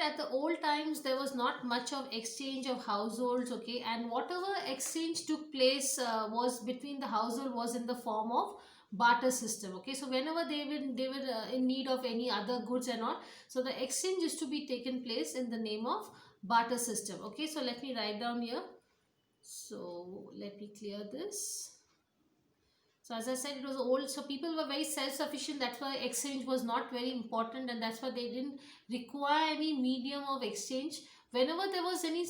at the old times there was not much of exchange of households, okay, and whatever exchange took place was between the household was in the form of barter system, okay. So whenever they were in need of any other goods and all, so the exchange is to be taken place in the name of barter system, okay. So let me write down here. So let me clear this. So as I said, it was old, so people were very self-sufficient. That's why exchange was not very important, and that's why they didn't require any medium of exchange. Whenever there was any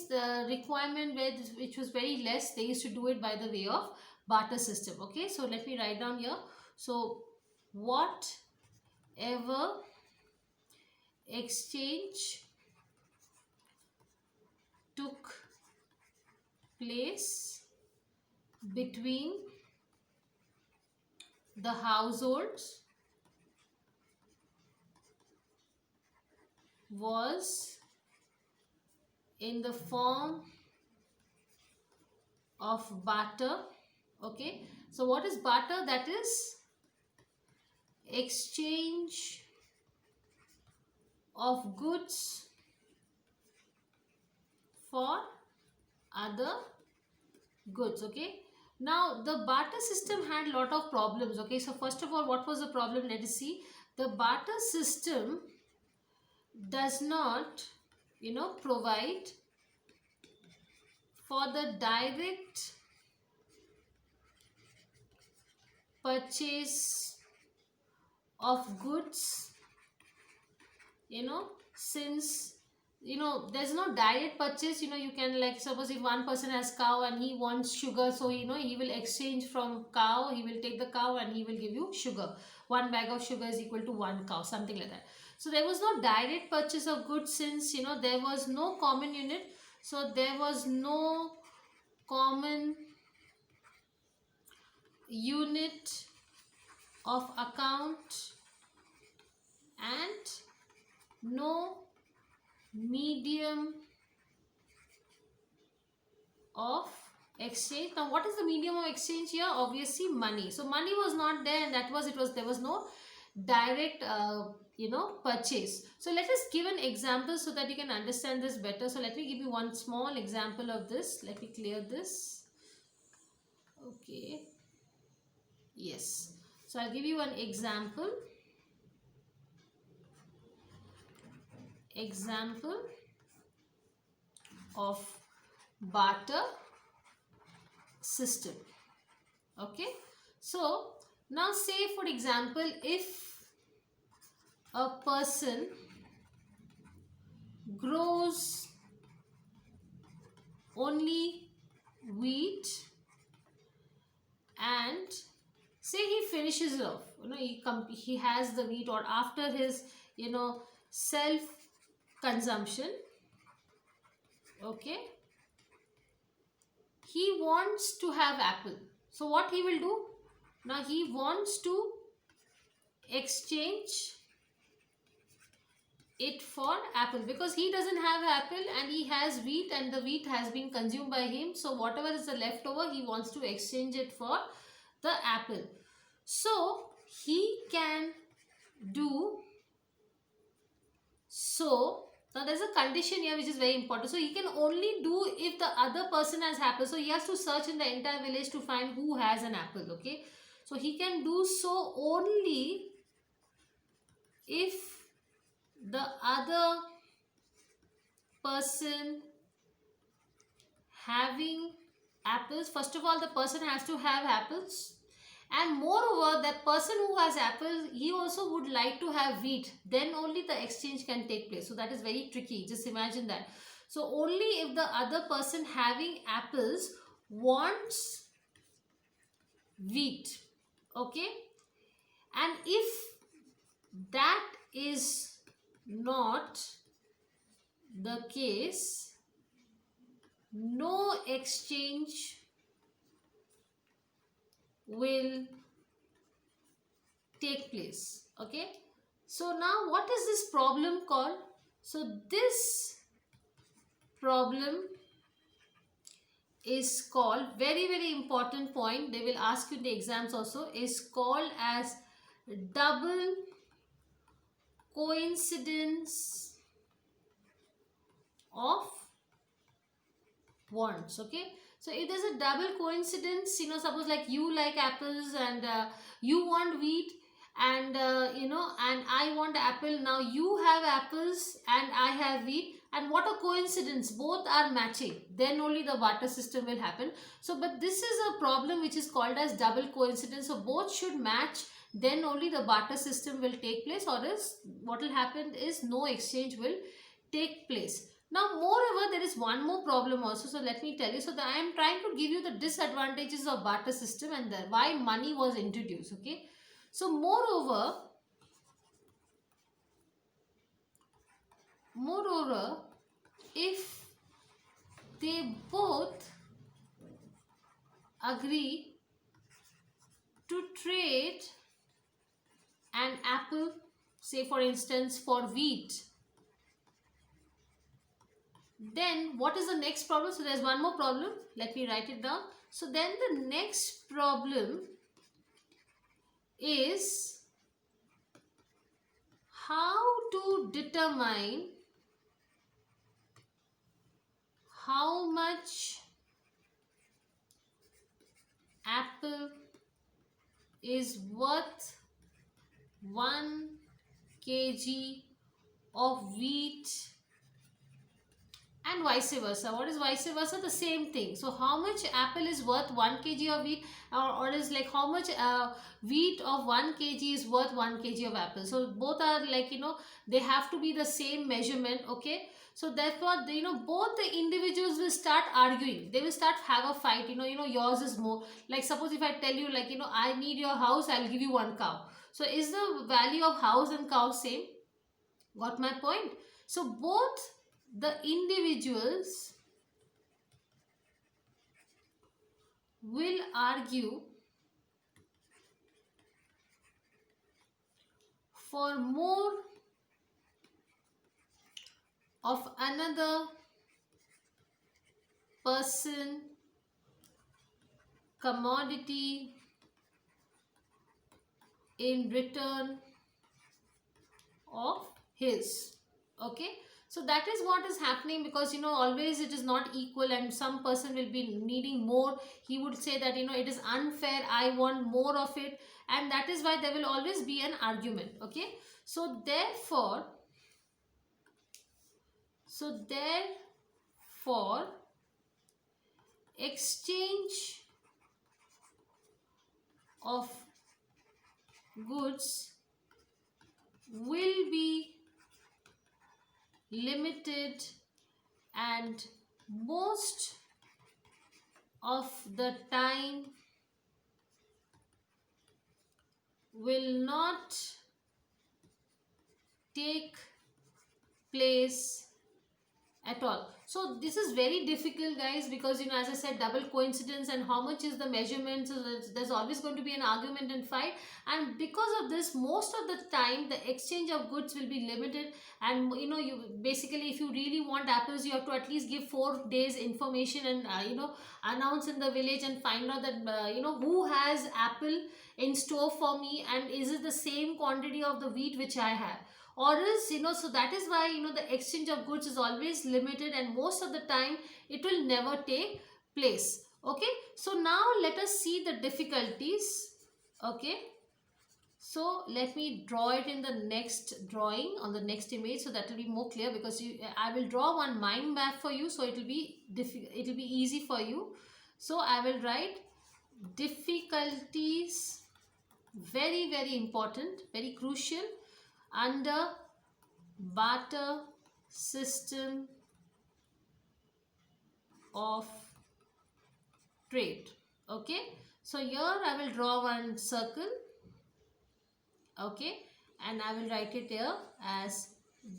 requirement which was very less, they used to do it by the way of barter system. Okay, so let me write down here. So whatever exchange took place between the households was in the form of barter, okay. So what is barter? That is exchange of goods for other goods, okay. Now the barter system had a lot of problems, okay. So first of all, what was the problem? Let us see. The barter system does not, provide for the direct purchase of goods, since there's no direct purchase. You can, like, suppose if one person has cow and he wants sugar, so he will exchange from cow, he will take the cow and he will give you sugar. One bag of sugar is equal to one cow, something like that. So there was no direct purchase of goods, since there was no common unit. So there was no common unit of account and no medium of exchange. Now what is the medium of exchange here? Obviously money. So money was not there, and there was no direct purchase. So let us give an example so that you can understand this better. So let me give you one small example of this. Let me clear this. Okay, yes, so I'll give you an example of barter system, okay. So now say, for example, if a person grows only wheat and say he finishes it off, he has the wheat, or after his self consumption, okay, he wants to have apple. So what he will do? Now he wants to exchange it for apple, because he doesn't have apple and he has wheat, and the wheat has been consumed by him. So whatever is the leftover, he wants to exchange it for the apple. So he can do so. Now there's a condition here which is very important. So he can only do if the other person has apple. So he has to search in the entire village to find who has an apple, okay. So he can do so only if the other person having apples, first of all the person has to have apples, and moreover that person who has apple, he also would like to have wheat, then only the exchange can take place. So that is very tricky, just imagine that. So only if the other person having apples wants wheat, okay, and if that is not the case, no exchange will take place, okay. So now what is this problem called? So this problem is called, very very important point, they will ask you in the exams also, is called as double coincidence wants. Okay, so it is a double coincidence. Suppose like you like apples, and you want wheat, and and I want apple. Now you have apples and I have wheat, and what a coincidence, both are matching. Then only the barter system will happen. So but this is a problem which is called as double coincidence. So both should match, then only the barter system will take place, or else what will happen is no exchange will take place. Now moreover, there is one more problem also. So let me tell you. So I am trying to give you the disadvantages of barter system, and why money was introduced. Okay, so moreover, if they both agree to trade an apple, say for instance for wheat, then what is the next problem? So there's one more problem. Let me write it down. So then the next problem is how to determine how much apple is worth 1 kg of wheat, and vice versa. What is vice versa? The same thing. So how much apple is worth 1 kg of wheat, or is like how much wheat of 1 kg is worth 1 kg of apple. So both are like, they have to be the same measurement. Okay, so therefore both the individuals will start arguing. They will start have a fight. Yours is more. Like suppose if I tell you, like, I need your house, I'll give you 1 cow. So is the value of house and cow same? Got my point? So both the individuals will argue for more of another person, commodity in return of his. Okay, so that is what is happening, because always it is not equal, and some person will be needing more. He would say that it is unfair, I want more of it, and that is why there will always be an argument. Okay, so therefore exchange of goods will be limited, and most of the time will not take place at all. So this is very difficult, guys, because as I said, double coincidence, and how much is the measurement. So there's always going to be an argument and fight, and because of this, most of the time the exchange of goods will be limited. And you basically, if you really want apples, you have to at least give 4 days information, and announce in the village and find out that who has apple in store for me, and is it the same quantity of the wheat which I have, or else so that is why the exchange of goods is always limited, and most of the time it will never take place. Okay, so now let us see the difficulties. Okay, so let me draw it in the next drawing, on the next image, so that will be more clear, because I will draw one mind map for you, so it will be easy for you. So I will write difficulties, very very important, very crucial, under barter system of trade. Okay, so here I will draw one circle. Okay, and I will write it here as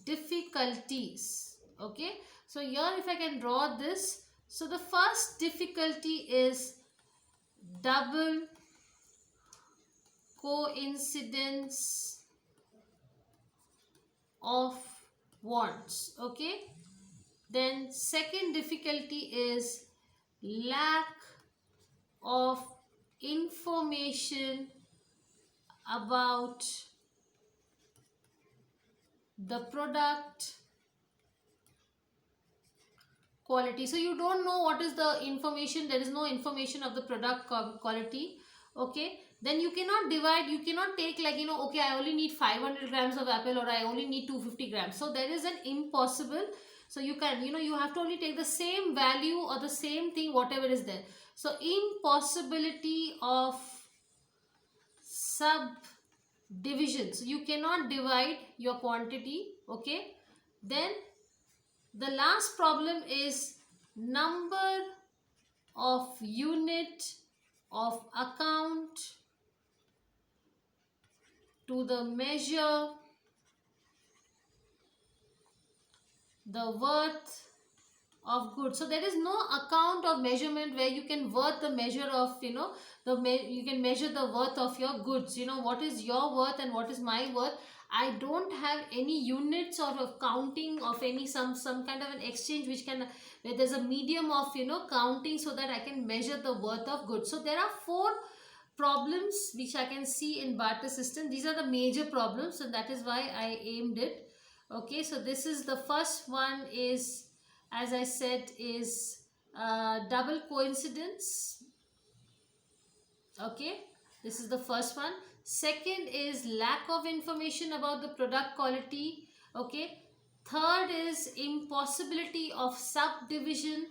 difficulties. Okay, so here if I can draw this, so the first difficulty is double coincidence of wants. Okay, then second difficulty is lack of information about the product quality. So you don't know what is the information, there is no information of the product quality. Okay, then you cannot divide, you cannot take like, you know, okay, I only need 500 grams of apple, or I only need 250 grams. So there is an impossible. So you can, you know, you have to only take the same value or the same thing, whatever is there. So impossibility of subdivisions, you cannot divide your quantity. Okay, then the last problem is number of unit of account to the measure the worth of goods. So there is no account of measurement where you can worth the measure of, you know, you can measure the worth of your goods. You know, what is your worth and what is my worth. I don't have any units or of counting of any some kind of an exchange which can, where there's a medium of, you know, counting so that I can measure the worth of goods. So there are 4 problems which I can see in barter system. These are the major problems, and that is why I aimed it. Okay, so this is the first one is, as I said, is double coincidence. Okay, this is the first one. Second is lack of information about the product quality. Okay, third is impossibility of subdivision.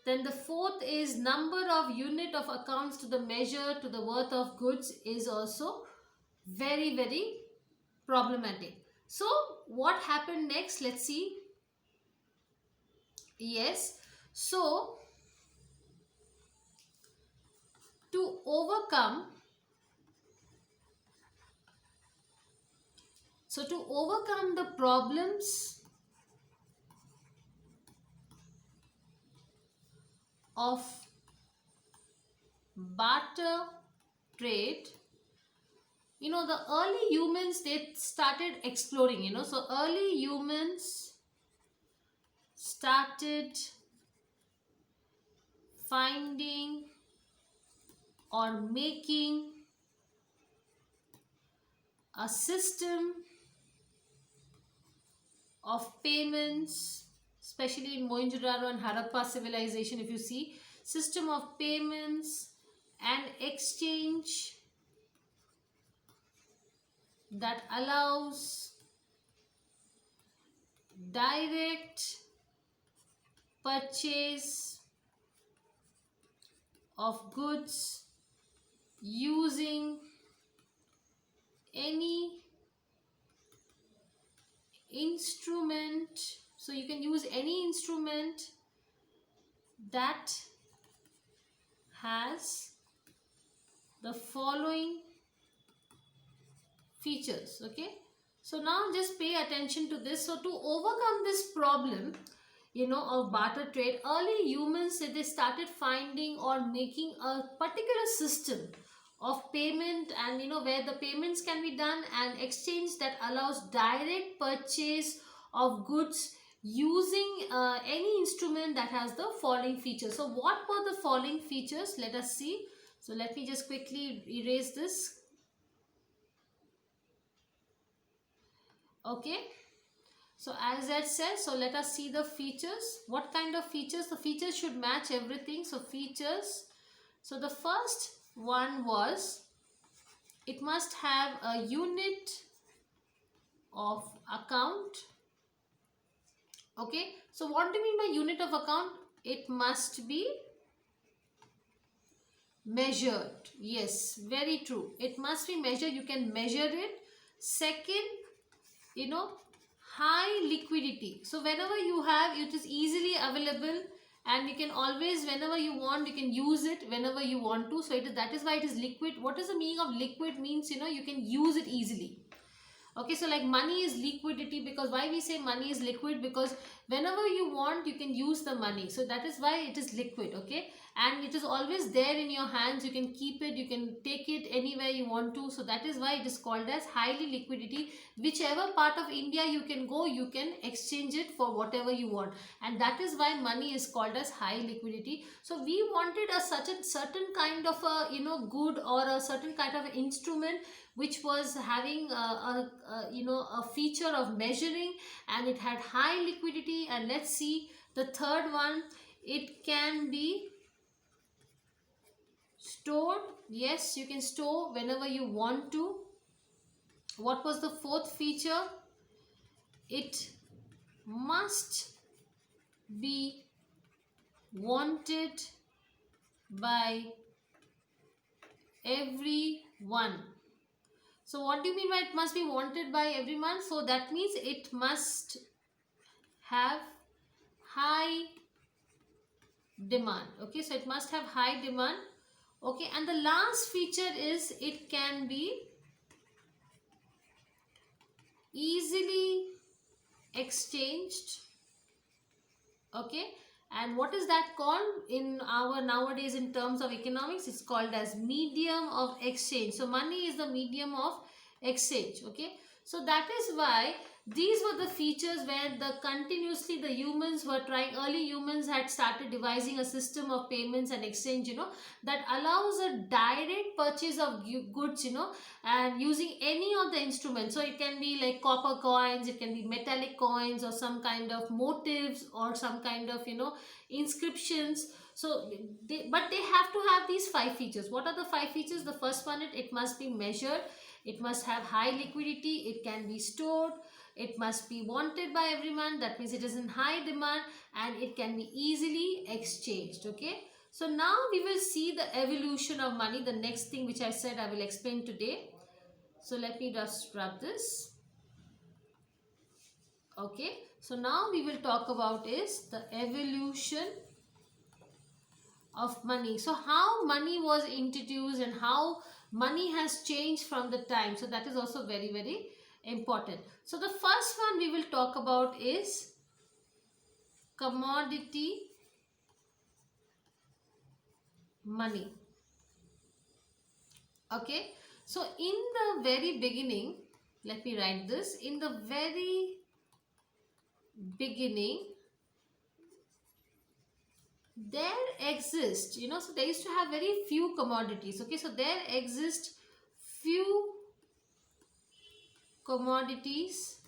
Then the fourth is number of unit of accounts to the measure to the worth of goods is also very, very problematic. So what happened next? Let's see. Yes, so to overcome the problems of barter trade, you know, the early humans, they started exploring, you know. So early humans started finding or making a system of payments, especially in Mohenjo-daro and Harappa civilization. If you see, system of payments and exchange that allows direct purchase of goods using any instrument. So you can use any instrument that has the following features. Okay, so now just pay attention to this. So to overcome this problem, you know, of barter trade, early humans, they started finding or making a particular system of payment, and, you know, where the payments can be done, and exchange that allows direct purchase of goods using any instrument that has the following features. So what were the following features? Let us see. So let me just quickly erase this. Okay, so as I said, so let us see the features. What kind of features? The features should match everything. So features, so the first one was, it must have a unit of account. Okay, so what do you mean by unit of account? It must be measured. Yes, very true. It must be measured. You can measure it. Second, you know, high liquidity. So whenever you have, it is easily available, and you can always, whenever you want, you can use it whenever you want to. So that is why it is liquid. What is the meaning of liquid? Means, you know, you can use it easily. Okay, so like money is liquidity, because why we say money is liquid? Because whenever you want, you can use the money. So that is why it is liquid. Okay, and it is always there in your hands. You can keep it, you can take it anywhere you want to. So that is why it is called as highly liquidity. Whichever part of India you can go, you can exchange it for whatever you want, and that is why money is called as high liquidity. So we wanted a certain kind of a, you know, good, or a certain kind of instrument which was having you know, a feature of measuring, and it had high liquidity. And let's see The third one, it can be stored. Yes, you can store whenever you want to. What was the fourth feature? It must be wanted by everyone. So what do you mean by it must be wanted by everyone? So that means it must have high demand. Okay, so it must have high demand. Okay, and the last feature is it can be easily exchanged. Okay, and what is that called in our nowadays in terms of economics? It's called as medium of exchange. So money is the medium of exchange. Okay, so that is why these were the features where the continuously the humans were trying. Early humans had started devising a system of payments and exchange, that allows a direct purchase of goods, and using any of the instruments. So it can be like copper coins, it can be metallic coins, or some kind of motifs, or some kind of inscriptions. So but they have to have these five features. What are the five features? The first one, it must be measured, it must have high liquidity, it can be stored, it must be wanted by everyone, that means it is in high demand, and it can be easily exchanged. Okay, so now we will see the evolution of money, the next thing which I said I will explain today. So let me just rub this. Okay, so now we will talk about is the evolution of money. So how money was introduced and how money has changed from the time. So that is also very, very important. So the first one we will talk about is commodity money. Okay, so in the very beginning, let me write this. In the very beginning, there exist, so they used to have very few commodities. Okay, so there exist few commodities